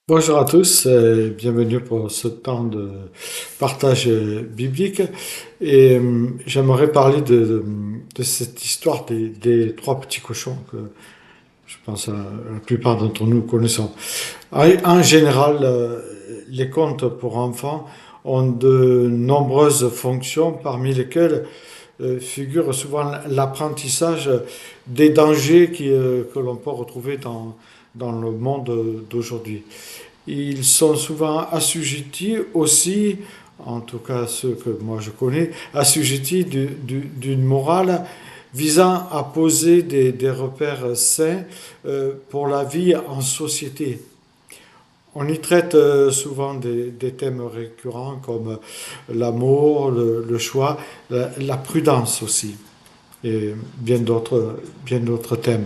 Bonjour à tous, bienvenue pour ce temps de partage biblique. J'aimerais parler de cette histoire des trois petits cochons que je pense la plupart d'entre nous connaissons. En général, les contes pour enfants ont de nombreuses fonctions, parmi lesquelles figure souvent l'apprentissage des dangers que l'on peut retrouver dans le monde d'aujourd'hui. Ils sont souvent assujettis aussi, en tout cas ceux que moi je connais, assujettis d'une morale visant à poser des repères sains pour la vie en société. On y traite souvent des thèmes récurrents comme l'amour, le choix, la prudence aussi, et bien d'autres thèmes.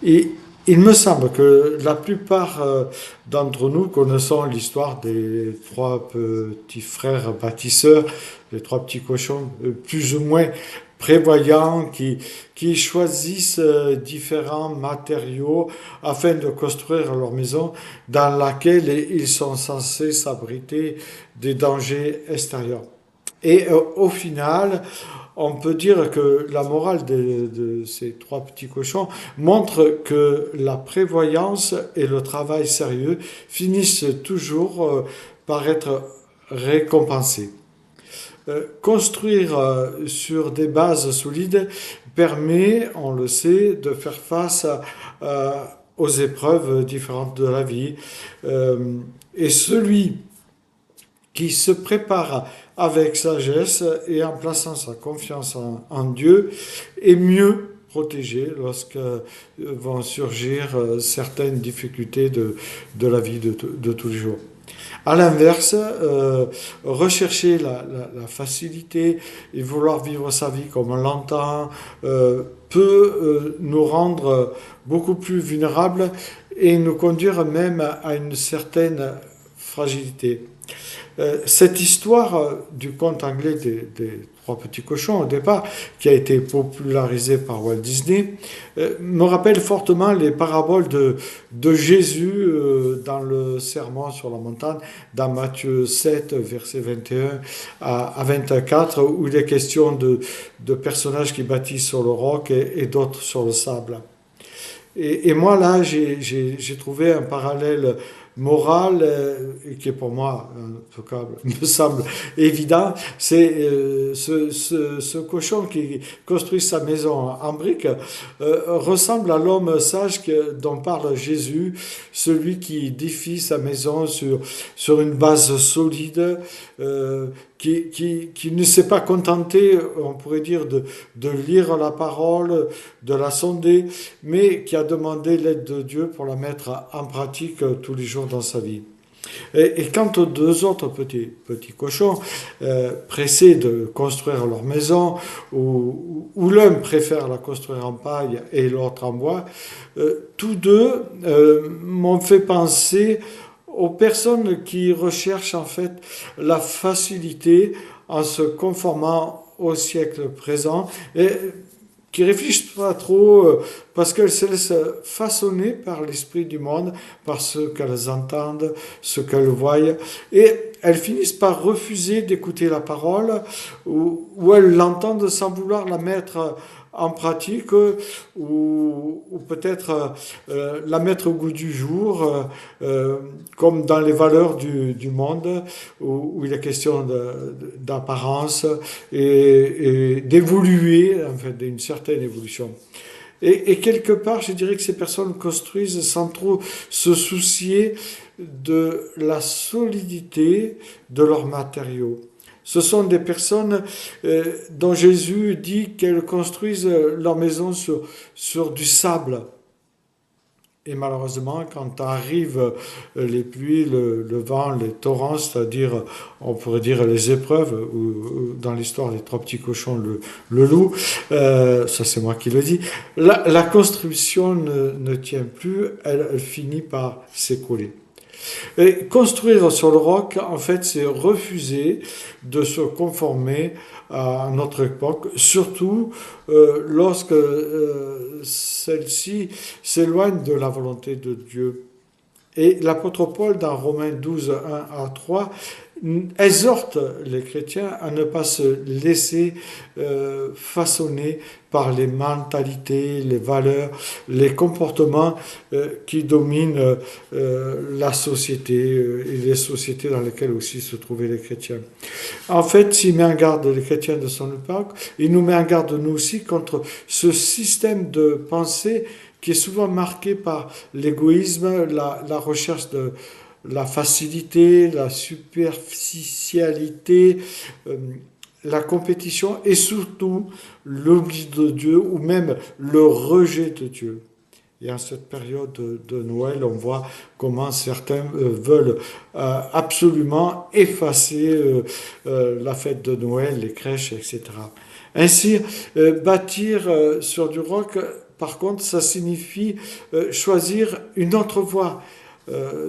Et il me semble que la plupart d'entre nous connaissons l'histoire des trois petits frères bâtisseurs, les trois petits cochons, plus ou moins prévoyants, qui choisissent différents matériaux afin de construire leur maison dans laquelle ils sont censés s'abriter des dangers extérieurs. Et au final, on peut dire que la morale de ces trois petits cochons montre que la prévoyance et le travail sérieux finissent toujours par être récompensés. Construire sur des bases solides permet, on le sait, de faire face aux épreuves différentes de la vie. Et celui qui se prépare avec sagesse et en plaçant sa confiance en Dieu est mieux protégé lorsque vont surgir certaines difficultés de la vie de tous les jours. À l'inverse, rechercher la facilité et vouloir vivre sa vie comme on l'entend peut nous rendre beaucoup plus vulnérables et nous conduire même à une certaine fragilité. Cette histoire du conte anglais des trois petits cochons, au départ, qui a été popularisée par Walt Disney, me rappelle fortement les paraboles de Jésus dans le Sermon sur la montagne, dans Matthieu 7, versets 21 à 24, où il est question de personnages qui bâtissent sur le roc et d'autres sur le sable. Et moi, là, j'ai trouvé un parallèle moral qui est pour moi, en tout cas, me semble évident. C'est ce cochon qui construit sa maison en briques ressemble à l'homme sage dont parle Jésus, celui qui édifie sa maison sur une base solide, qui ne s'est pas contenté, on pourrait dire, de lire la parole, de la sonder, mais qui a demandé l'aide de Dieu pour la mettre en pratique tous les jours dans sa vie. Et quant aux deux autres petits cochons, pressés de construire leur maison, où l'un préfère la construire en paille et l'autre en bois, tous deux m'ont fait penser aux personnes qui recherchent en fait la facilité en se conformant au siècle présent et qui réfléchissent pas trop parce qu'elles se laissent façonner par l'esprit du monde, par ce qu'elles entendent, ce qu'elles voient, et elles finissent par refuser d'écouter la parole ou elles l'entendent sans vouloir la mettre en pratique ou peut-être la mettre au goût du jour, comme dans les valeurs du monde, où il est question d'apparence et d'évoluer, en fait, d'une certaine évolution. Et quelque part, je dirais que ces personnes construisent sans trop se soucier de la solidité de leurs matériaux. Ce sont des personnes dont Jésus dit qu'elles construisent leur maison sur du sable. Et malheureusement, quand arrivent les pluies, le vent, les torrents, c'est-à-dire, on pourrait dire les épreuves, ou dans l'histoire des trois petits cochons, le loup, ça c'est moi qui le dis, la construction ne tient plus, elle finit par s'écrouler. Et construire sur le roc, en fait, c'est refuser de se conformer à notre époque, surtout lorsque celle-ci s'éloigne de la volonté de Dieu. Et l'apôtre Paul, dans Romains 12, 1 à 3, exhorte les chrétiens à ne pas se laisser façonner par les mentalités, les valeurs, les comportements qui dominent la société et les sociétés dans lesquelles aussi se trouvaient les chrétiens. En fait, s'il met en garde les chrétiens de son époque, il nous met en garde nous aussi contre ce système de pensée qui est souvent marqué par l'égoïsme, la recherche de la facilité, la superficialité, la compétition et surtout l'oubli de Dieu ou même le rejet de Dieu. Et en cette période de Noël, on voit comment certains veulent absolument effacer la fête de Noël, les crèches, etc. Ainsi, bâtir sur du roc, par contre, ça signifie choisir une autre voie.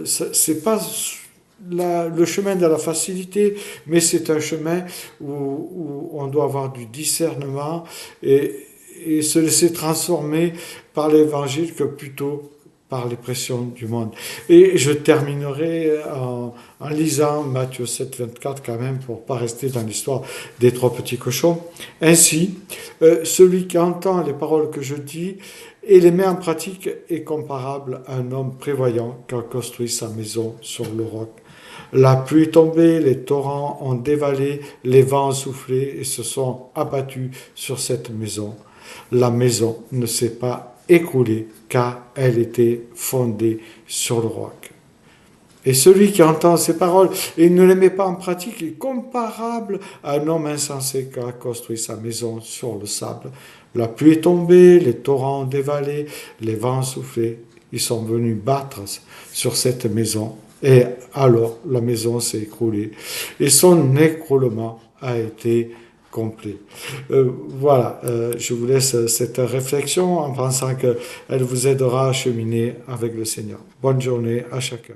C'est pas le chemin de la facilité, mais c'est un chemin où on doit avoir du discernement et se laisser transformer par l'évangile que plutôt par les pressions du monde. Et je terminerai en lisant Matthieu 7, 24 quand même, pour pas rester dans l'histoire des trois petits cochons. Ainsi, celui qui entend les paroles que je dis et les met en pratique est comparable à un homme prévoyant qui a construit sa maison sur le roc. La pluie est tombée, les torrents ont dévalé, les vents ont soufflé et se sont abattus sur cette maison. La maison ne s'est pas écroulée car elle était fondée sur le roc. Et celui qui entend ces paroles et ne les met pas en pratique est comparable à un homme insensé qui a construit sa maison sur le sable. La pluie est tombée, les torrents ont dévalé, les vents ont soufflé. Ils sont venus battre sur cette maison. Et alors, la maison s'est écroulée. Et son écroulement a été complet. Voilà, je vous laisse cette réflexion en pensant qu'elle vous aidera à cheminer avec le Seigneur. Bonne journée à chacun.